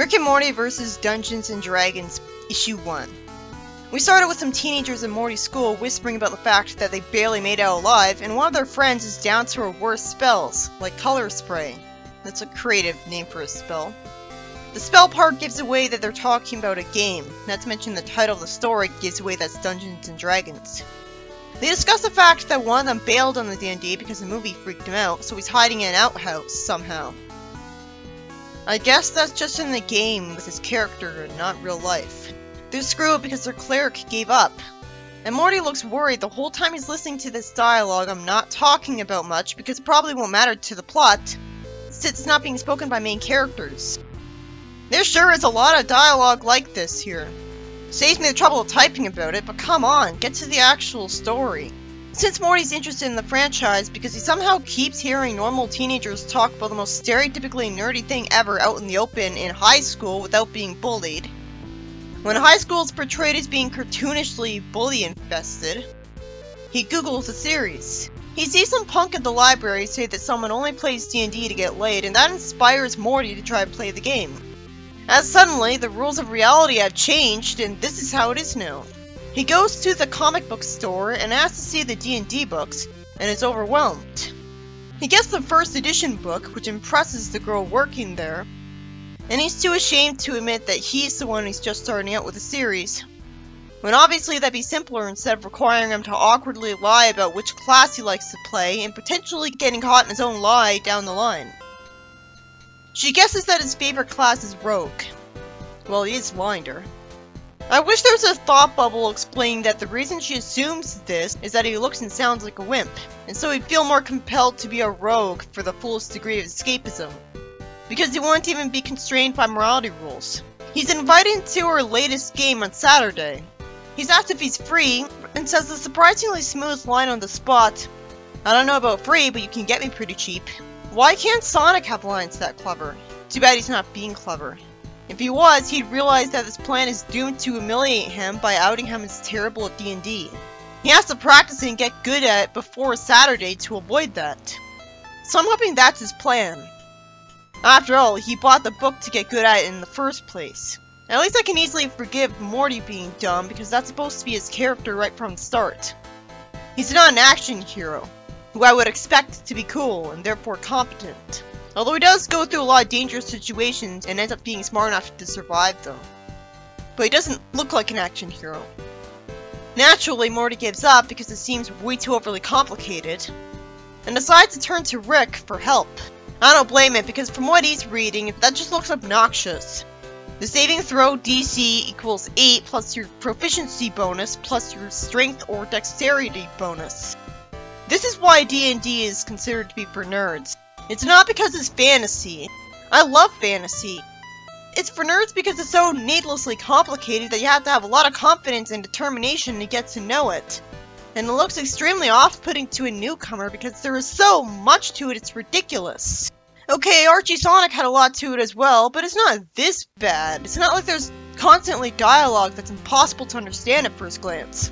Rick and Morty vs. Dungeons & Dragons, Issue 1. We started with some teenagers in Morty's school whispering about the fact that they barely made out alive, and one of their friends is down to her worst spells, like color spray. That's a creative name for a spell. The spell part gives away that they're talking about a game, not to mention the title of the story gives away that's Dungeons & Dragons. They discuss the fact that one of them bailed on the D&D because the movie freaked him out, so he's hiding in an outhouse somehow. I guess that's just in the game with his character and not real life. They're screwed because their cleric gave up. And Morty looks worried the whole time he's listening to this dialogue I'm not talking about much because it probably won't matter to the plot, since it's not being spoken by main characters. There sure is a lot of dialogue like this here. Saves me the trouble of typing about it, but come on, get to the actual story. Since Morty's interested in the franchise because he somehow keeps hearing normal teenagers talk about the most stereotypically nerdy thing ever out in the open in high school without being bullied. When high school is portrayed as being cartoonishly bully-infested, he Googles the series. He sees some punk at the library say that someone only plays D&D to get laid, and that inspires Morty to try to play the game. As suddenly, the rules of reality have changed, and this is how it is now. He goes to the comic book store and asks to see the D&D books, and is overwhelmed. He gets the first edition book, which impresses the girl working there, and he's too ashamed to admit that he's the one who's just starting out with the series. When obviously that'd be simpler instead of requiring him to awkwardly lie about which class he likes to play, and potentially getting caught in his own lie down the line. She guesses that his favorite class is Rogue. Well, he is lying to her. I wish there was a thought bubble explaining that the reason she assumes this is that he looks and sounds like a wimp, and so he'd feel more compelled to be a rogue for the fullest degree of escapism. Because he won't even be constrained by morality rules. He's invited to her latest game on Saturday. He's asked if he's free, and says the surprisingly smooth line on the spot, "I don't know about free, but you can get me pretty cheap." Why can't Sonic have lines that clever? Too bad he's not being clever. If he was, he'd realize that this plan is doomed to humiliate him by outing him as terrible at D&D. He has to practice and get good at it before Saturday to avoid that. So I'm hoping that's his plan. After all, he bought the book to get good at it in the first place. At least I can easily forgive Morty being dumb because that's supposed to be his character right from the start. He's not an action hero, who I would expect to be cool and therefore competent. Although he does go through a lot of dangerous situations and ends up being smart enough to survive them. But he doesn't look like an action hero. Naturally, Morty gives up because it seems way too overly complicated, and decides to turn to Rick for help. I don't blame it because from what he's reading, that just looks obnoxious. The saving throw DC equals 8 plus your proficiency bonus plus your strength or dexterity bonus. This is why D&D is considered to be for nerds. It's not because it's fantasy. I love fantasy. It's for nerds because it's so needlessly complicated that you have to have a lot of confidence and determination to get to know it. And it looks extremely off-putting to a newcomer because there is so much to it, it's ridiculous. Okay, Archie Sonic had a lot to it as well, but it's not this bad. It's not like there's constantly dialogue that's impossible to understand at first glance.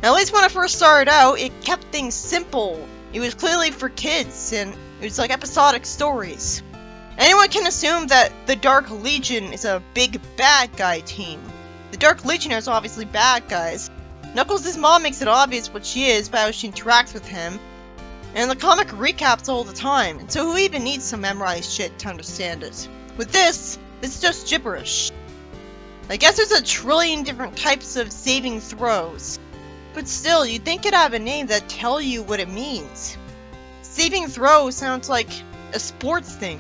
At least when I first started out, it kept things simple. It was clearly for kids, and it was like episodic stories. Anyone can assume that the Dark Legion is a big bad guy team. The Dark Legionnaires are obviously bad guys. Knuckles' mom makes it obvious what she is by how she interacts with him, and the comic recaps all the time, and so who even needs some memorized shit to understand it? With this, it's just gibberish. I guess there's a trillion different types of saving throws. But still, you'd think it'd have a name that'd tell you what it means. Saving throw sounds like a sports thing.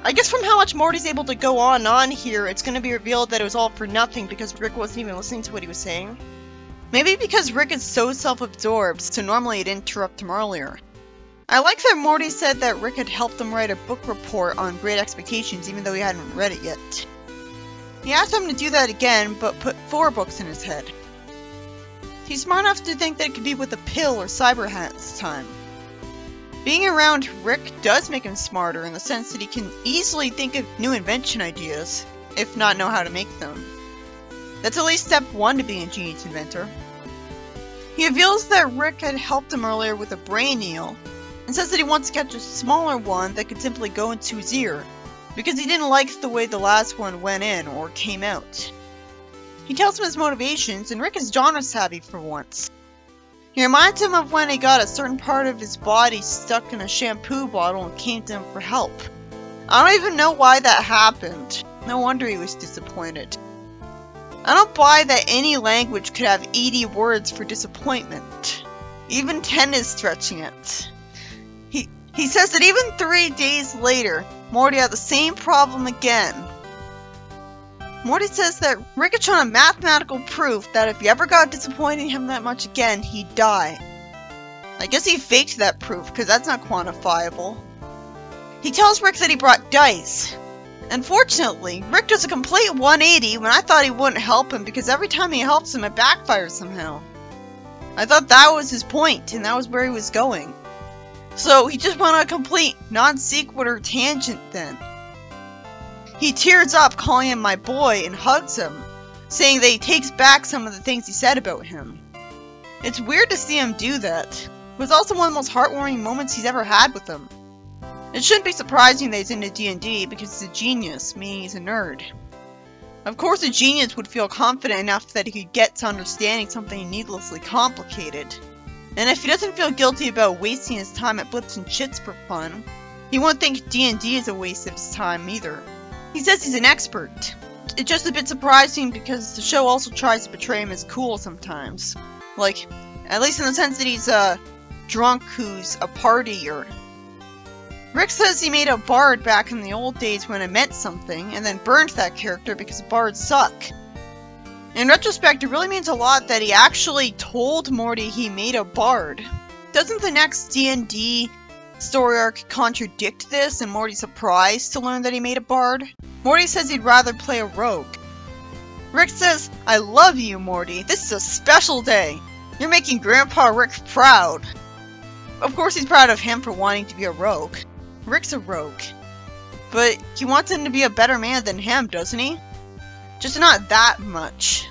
I guess from how much Morty's able to go on here, it's gonna be revealed that it was all for nothing because Rick wasn't even listening to what he was saying. Maybe because Rick is so self-absorbed, so normally he'd interrupt him earlier. I like that Morty said that Rick had helped him write a book report on Great Expectations even though he hadn't read it yet. He asked him to do that again, but put 4 books in his head. He's smart enough to think that it could be with a pill or cyber hat this time. Being around Rick does make him smarter in the sense that he can easily think of new invention ideas, if not know how to make them. That's at least step 1 to being a genius inventor. He reveals that Rick had helped him earlier with a brain eel, and says that he wants to catch a smaller one that could simply go into his ear. because he didn't like the way the last one went in or came out. He tells him his motivations, and Rick is genre savvy for once. He reminds him of when he got a certain part of his body stuck in a shampoo bottle and came to him for help. I don't even know why that happened. No wonder he was disappointed. I don't buy that any language could have 80 words for disappointment. Even 10 is stretching it. He says that even 3 days later, Morty had the same problem again. Morty says that Rick is showing a mathematical proof that if he ever got disappointing him that much again, he'd die. I guess he faked that proof, because that's not quantifiable. He tells Rick that he brought dice. Unfortunately, Rick does a complete 180 when I thought he wouldn't help him because every time he helps him, it backfires somehow. I thought that was his point, and that was where he was going. So he just went on a complete non-sequitur tangent then. He tears up calling him my boy and hugs him, saying that he takes back some of the things he said about him. It's weird to see him do that, but it's also one of the most heartwarming moments he's ever had with him. It shouldn't be surprising that he's into D&D because he's a genius, meaning he's a nerd. Of course a genius would feel confident enough that he could get to understanding something needlessly complicated. And if he doesn't feel guilty about wasting his time at Blips and Chits for fun, he won't think D&D is a waste of his time either. He says he's an expert. It's just a bit surprising because the show also tries to portray him as cool sometimes. Like, at least in the sense that he's a drunk who's a partier. Rick says he made a bard back in the old days when it meant something, and then burned that character because bards suck. In retrospect, it really means a lot that he actually told Morty he made a bard. Doesn't the next D&D story arc contradict this, and Morty's surprised to learn that he made a bard? Morty says he'd rather play a rogue. Rick says, "I love you, Morty. This is a special day. You're making Grandpa Rick proud." Of course he's proud of him for wanting to be a rogue. Rick's a rogue. But he wants him to be a better man than him, doesn't he? Just not that much.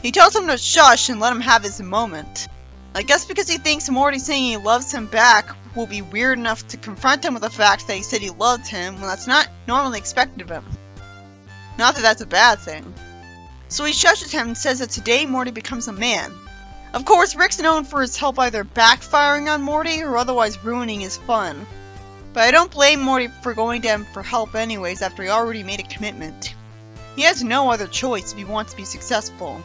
He tells him to shush and let him have his moment. I guess because he thinks Morty saying he loves him back will be weird enough to confront him with the fact that he said he loved him when that's not normally expected of him. Not that that's a bad thing. So he shushes him and says that today Morty becomes a man. Of course, Rick's known for his help either backfiring on Morty or otherwise ruining his fun. But I don't blame Morty for going to him for help anyways after he already made a commitment. He has no other choice if he wants to be successful.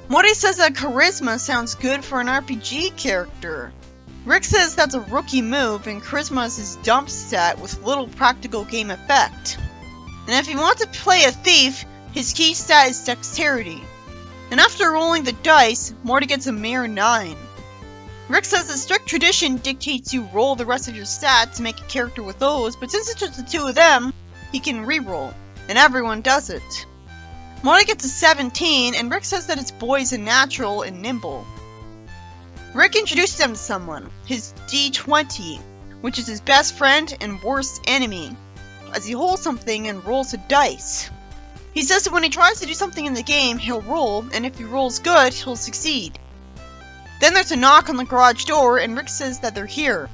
Morty says that charisma sounds good for an RPG character. Rick says that's a rookie move and charisma is his dump stat with little practical game effect. And if he wants to play a thief, his key stat is dexterity. And after rolling the dice, Morty gets a mere 9. Rick says that strict tradition dictates you roll the rest of your stats to make a character with those, but since it's just the two of them, he can re-roll, and everyone does it. Morty gets a 17, and Rick says that his boy is a natural and nimble. Rick introduces him to someone, his D20, which is his best friend and worst enemy, as he holds something and rolls a dice. He says that when he tries to do something in the game, he'll roll, and if he rolls good, he'll succeed. Then there's a knock on the garage door, and Rick says that they're here.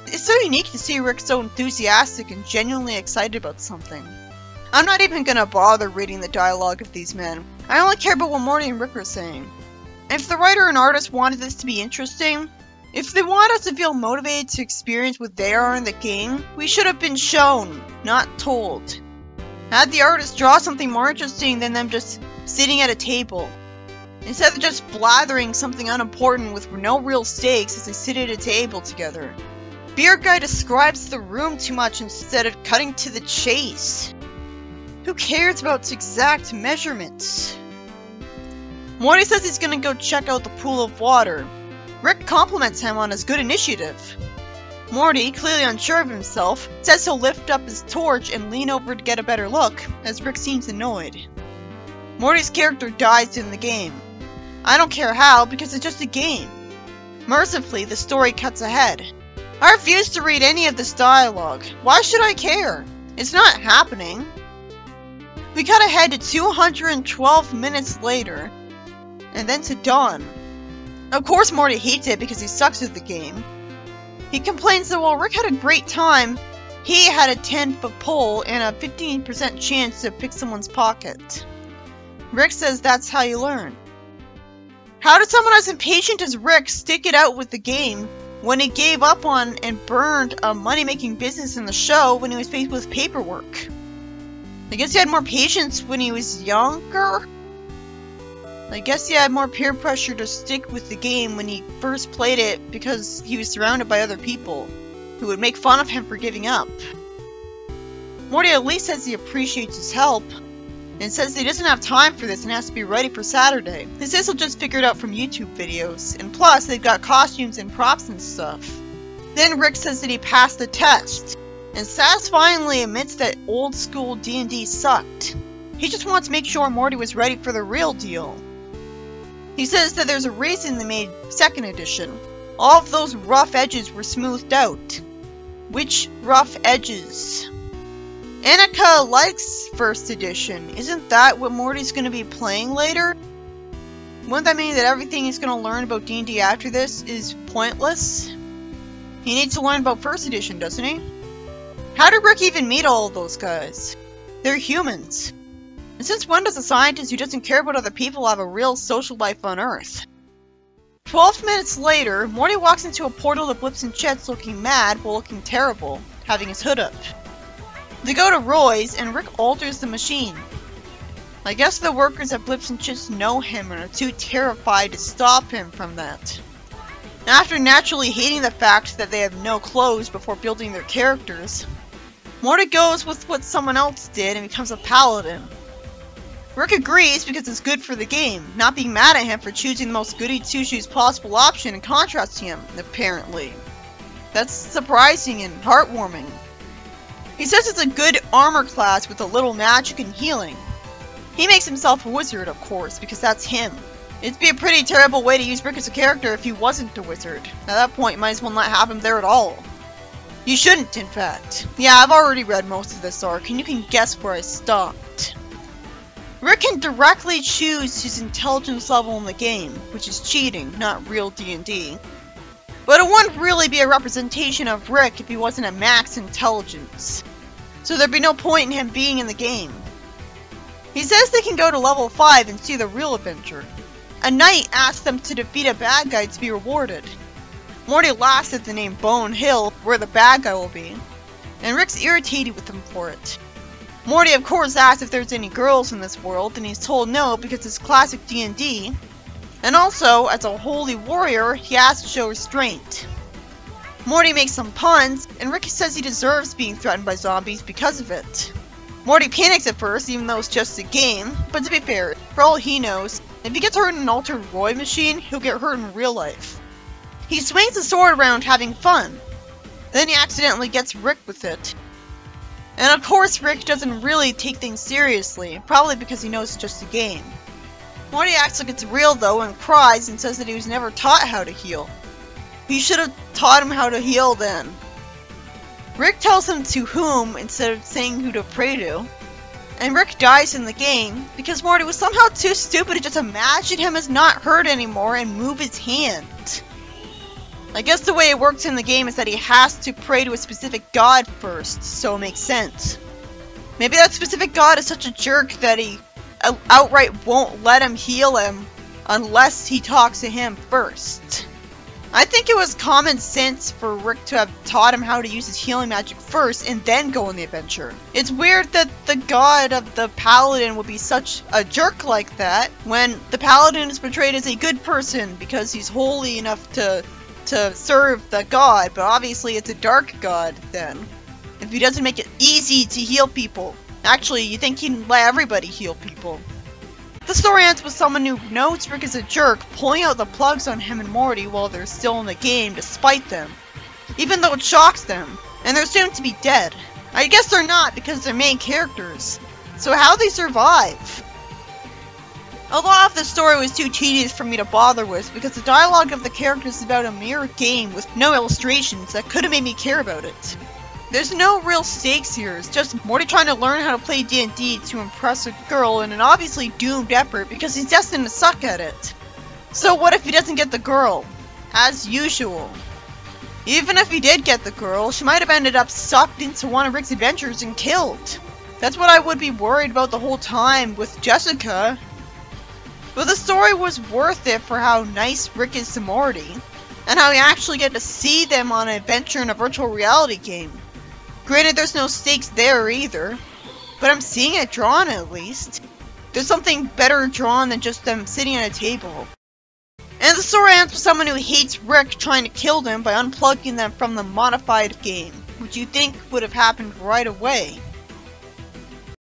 It's so unique to see Rick so enthusiastic and genuinely excited about something. I'm not even gonna bother reading the dialogue of these men. I only care about what Morty and Rick are saying. If the writer and artist wanted this to be interesting, if they want us to feel motivated to experience what they are in the game, we should have been shown, not told. Had the artist draw something more interesting than them just sitting at a table. Instead of just blathering something unimportant with no real stakes as they sit at a table together. Beard Guy describes the room too much instead of cutting to the chase. Who cares about its exact measurements? Morty says he's gonna go check out the pool of water. Rick compliments him on his good initiative. Morty, clearly unsure of himself, says he'll lift up his torch and lean over to get a better look, as Rick seems annoyed. Morty's character dies in the game. I don't care how, because it's just a game. Mercifully, the story cuts ahead. I refuse to read any of this dialogue. Why should I care? It's not happening. We cut ahead to 212 minutes later, and then to dawn. Of course Morty hates it because he sucks at the game. He complains that while Rick had a great time, He had a 10-foot pole and a 15% chance to pick someone's pocket. Rick says that's how you learn. How did someone as impatient as Rick stick it out with the game when he gave up on and burned a money-making business in the show when he was faced with paperwork? I guess he had more patience when he was younger? I guess he had more peer pressure to stick with the game when he first played it because he was surrounded by other people who would make fun of him for giving up. Morty at least says he appreciates his help, and says he doesn't have time for this and has to be ready for Saturday. He says he'll just figure it out from YouTube videos, and plus they've got costumes and props and stuff. Then Rick says that he passed the test, and satisfyingly admits that old school D&D sucked. He just wants to make sure Morty was ready for the real deal. He says that there's a reason they made 2nd edition. All of those rough edges were smoothed out. Which rough edges? Annika likes 1st edition. Isn't that what Morty's going to be playing later? Wouldn't that mean that everything he's going to learn about D&D after this is pointless? He needs to learn about 1st edition, doesn't he? How did Rick even meet all of those guys? They're humans. And since when does a scientist who doesn't care about other people have a real social life on Earth? 12 minutes later, Morty walks into a portal to Blips and Chet's looking mad while looking terrible, having his hood up. They go to Roy's, and Rick alters the machine. I guess the workers at Blips and Chits know him and are too terrified to stop him from that. After naturally hating the fact that they have no clothes before building their characters, Morty goes with what someone else did and becomes a paladin. Rick agrees because it's good for the game, not being mad at him for choosing the most goody-two-shoes possible option in contrast to him, apparently. That's surprising and heartwarming. He says it's a good armor class with a little magic and healing. He makes himself a wizard, of course, because that's him. It'd be a pretty terrible way to use Rick as a character if he wasn't a wizard. At that point, you might as well not have him there at all. You shouldn't, in fact. Yeah, I've already read most of this arc, and you can guess where I stopped. Rick can directly choose his intelligence level in the game, which is cheating, not real D&D. But it wouldn't really be a representation of Rick if he wasn't at max intelligence. So there'd be no point in him being in the game. He says they can go to level 5 and see the real adventure. A knight asks them to defeat a bad guy to be rewarded. Morty laughs at the name Bone Hill, where the bad guy will be, and Rick's irritated with him for it. Morty of course asks if there's any girls in this world, and he's told no because it's classic D&D. And also, as a holy warrior, he has to show restraint. Morty makes some puns, and Rick says he deserves being threatened by zombies because of it. Morty panics at first, even though it's just a game, but to be fair, for all he knows, if he gets hurt in an altered Roy machine, he'll get hurt in real life. He swings the sword around having fun. Then he accidentally gets Rick with it. And of course Rick doesn't really take things seriously, probably because he knows it's just a game. Morty acts like it's real though and cries and says that he was never taught how to heal. He should have taught him how to heal then. Rick tells him to whom instead of saying who to pray to. And Rick dies in the game because Morty was somehow too stupid to just imagine him as not hurt anymore and move his hand. I guess the way it works in the game is that he has to pray to a specific god first, so it makes sense. Maybe that specific god is such a jerk that he outright won't let him heal him unless he talks to him first. I think it was common sense for Rick to have taught him how to use his healing magic first and then go on the adventure. It's weird that the god of the paladin would be such a jerk like that when the paladin is portrayed as a good person because he's holy enough to serve the god, but obviously it's a dark god then. If he doesn't make it easy to heal people. Actually, you think he'd let everybody heal people. The story ends with someone who knows Rick is a jerk pulling out the plugs on him and Morty while they're still in the game to spite them. Even though it shocks them, and they're assumed to be dead. I guess they're not because they're main characters. So how'd they survive? A lot of the story was too tedious for me to bother with because the dialogue of the characters is about a mere game with no illustrations that could have made me care about it. There's no real stakes here, it's just Morty trying to learn how to play D&D to impress a girl in an obviously doomed effort because he's destined to suck at it. So what if he doesn't get the girl? As usual. Even if he did get the girl, she might have ended up sucked into one of Rick's adventures and killed. That's what I would be worried about the whole time with Jessica. But the story was worth it for how nice Rick is to Morty, and how we actually get to see them on an adventure in a virtual reality game. Granted, there's no stakes there either, but I'm seeing it drawn at least. There's something better drawn than just them sitting at a table. And the story ends with someone who hates Rick trying to kill them by unplugging them from the modified game, which you think would have happened right away.